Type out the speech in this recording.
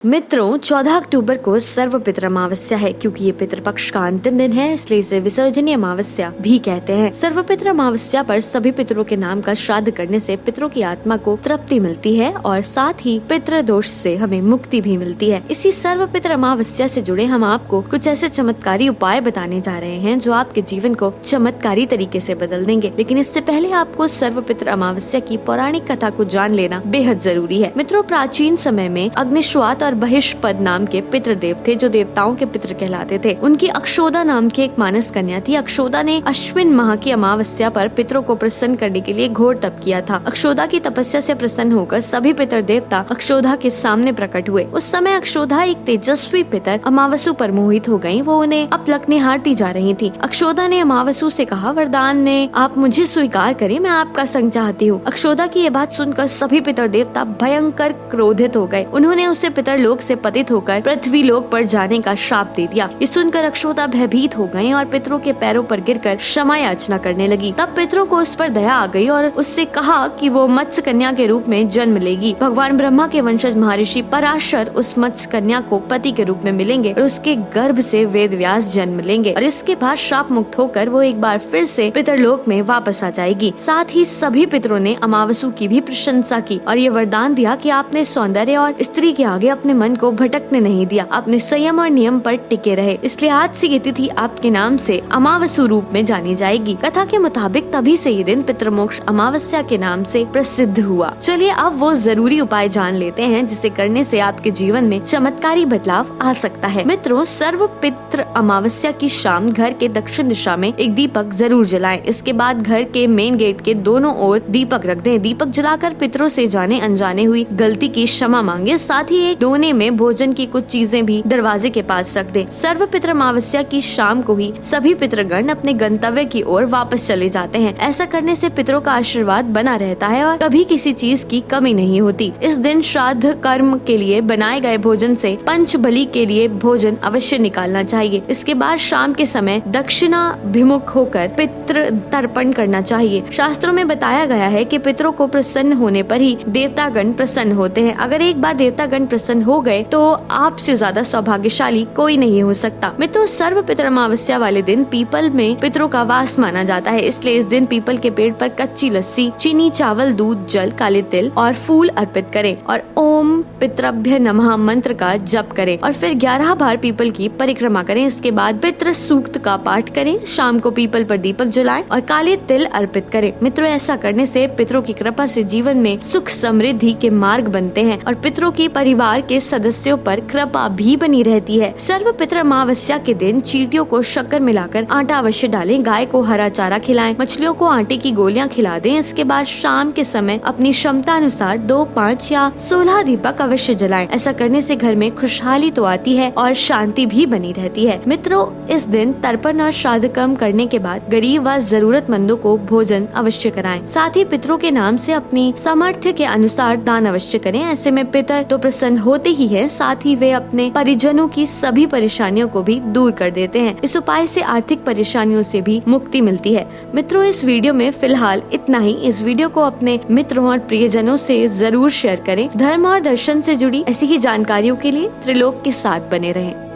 मित्रों 14 अक्टूबर को सर्व पितृ अमावस्या है। क्योंकि ये पितृपक्ष का अंतिम दिन है, इसलिए इसे विसर्जनीय अमावस्या भी कहते हैं। सर्व पितृ अमावस्या पर सभी पितरों के नाम का श्राद्ध करने से पितरों की आत्मा को तृप्ति मिलती है और साथ ही पितृ दोष से हमें मुक्ति भी मिलती है। इसी सर्व पितृ अमावस्या से जुड़े हम आपको कुछ ऐसे चमत्कारी उपाय बताने जा रहे हैं जो आपके जीवन को चमत्कारी तरीके से बदल देंगे। लेकिन इससे पहले आपको सर्व पितृ अमावस्या की पौराणिक कथा को जान लेना बेहद जरूरी है। मित्रों, प्राचीन समय में अग्निश्वात और बहिष्पद नाम के पितृदेव थे जो देवताओं के पितृ कहलाते थे। उनकी अक्षोदा नाम की एक मानस कन्या थी। अक्षोदा ने अश्विन माह की अमावस्या पर पितरों को प्रसन्न करने के लिए घोर तप किया था। अक्षोदा की तपस्या से प्रसन्न होकर सभी पितर देवता अक्षोदा के सामने प्रकट हुए। उस समय अक्षोदा एक तेजस्वी पितर अमावसु पर मोहित हो गयी। वो उन्हें अपलक निहारती जा रही थी। अक्षोदा ने अमावसु से कहा, वरदान ने आप मुझे स्वीकार करें, मैं आपका संग चाहती हूँ। अक्षोदा की ये बात सुनकर सभी पितर देवता भयंकर क्रोधित हो गए। उन्होंने उसे पितर लोक से पतित होकर पृथ्वी लोक पर जाने का श्राप दे दिया। ये सुनकर अक्षोदा भयभीत हो गई और पितरों के पैरों पर गिरकर क्षमा याचना करने लगी। तब पितरों को उस पर दया आ गई और उससे कहा कि वो मत्स्य कन्या के रूप में जन्म लेगी। भगवान ब्रह्मा के वंशज महर्षि पराशर उस मत्स्य कन्या को पति के रूप में मिलेंगे और उसके गर्भ से वेद व्यास जन्म लेंगे और इसके बाद श्राप मुक्त होकर वो एक बार फिर से पितरलोक में वापस आ जाएगी। साथ ही सभी पितरों ने अमावसु की भी प्रशंसा की और ये वरदान दिया कि आपने सौंदर्य और स्त्री के आगे अपने मन को भटकने नहीं दिया, आपने संयम और नियम पर टिके रहे। इसलिए आज से ये तिथि आपके नाम से अमावसु रूप में जानी जाएगी। कथा के मुताबिक तभी से ये दिन पितृमोक्ष अमावस्या के नाम से प्रसिद्ध हुआ। चलिए अब वो जरूरी उपाय जान लेते हैं जिसे करने से आपके जीवन में चमत्कारी बदलाव आ सकता है। मित्रों, सर्व पितृ अमावस्या की शाम घर के दक्षिण दिशा में एक दीपक जरूर जलाएं। इसके बाद घर के मेन गेट के दोनों ओर दीपक रख दें। दीपक जलाकर पितरों से जाने अनजाने हुई गलती की क्षमा मांगे। साथ ही एक दोने में भोजन की कुछ चीजें भी दरवाजे के पास रख दें। सर्व पितृ अमावस्या की शाम को ही सभी पितृगण अपने गंतव्य की ओर वापस चले जाते हैं। ऐसा करने से पितरों का आशीर्वाद बना रहता है और कभी किसी चीज की कमी नहीं होती। इस दिन श्राद्ध कर्म के लिए बनाए गए भोजन से पंच बलि के लिए भोजन अवश्य निकालना चाहिए। इसके बाद शाम के समय दक्षिणाभिमुख होकर पितृ तर्पण करना चाहिए। शास्त्रों में बताया गया है कि पितरों को प्रसन्न होने पर ही देवतागण प्रसन्न होते हैं। अगर एक बार देवतागण प्रसन्न हो गए तो आपसे ज्यादा सौभाग्यशाली कोई नहीं हो सकता। मित्रों, सर्व पितृ अमावस्या वाले दिन पीपल में पितरों का वास माना जाता है। इसलिए इस दिन पीपल के पेड़ पर कच्ची लस्सी, चीनी, चावल, दूध, जल, काले तिल और फूल अर्पित करें और ओम पितृभ्य नमः मंत्र का जप करें और फिर 11 बार पीपल की परिक्रमा करें। इसके बाद पितृ सूक्त का पाठ करें। शाम को पीपल पर दीपक जलाएं और काले तिल अर्पित करें। मित्रों, ऐसा करने से पितरों की कृपा से जीवन में सुख समृद्धि के मार्ग बनते हैं और पितरों की परिवार के सदस्यों पर कृपा भी बनी रहती है। सर्व पितृ अमावस्या के दिन चींटियों को शक्कर मिलाकर आटा अवश्य डालें। गाय को हरा चारा खिलाएं। मछलियों को आटे की गोलियां खिला दें। इसके बाद शाम के समय अपनी क्षमता अनुसार 2, 5 या 16 दीपक अवश्य जलाएं। ऐसा करने से घर में खुशहाली तो आती है और शांति भी बनी रहती है। मित्रों, इस दिन तर्पण और श्राद्ध कर्म करने के बाद गरीब व जरूरतमंदों को भोजन अवश्य कराएं। साथ ही पितरों के नाम से अपनी सामर्थ्य के अनुसार दान अवश्य करें। ऐसे में पितर तो प्रसन्न होते ही है, साथ ही वे अपने परिजनों की सभी परेशानियों को भी दूर कर देते हैं। इस उपाय से आर्थिक परेशानियों से भी मुक्ति मिलती है। मित्रों, इस वीडियो में फिलहाल इतना ही। इस वीडियो को अपने मित्रों और प्रियजनों से जरूर शेयर करें। धर्म और दर्शन से जुड़ी ऐसी ही जानकारियों के लिए त्रिलोक के साथ बने रहें।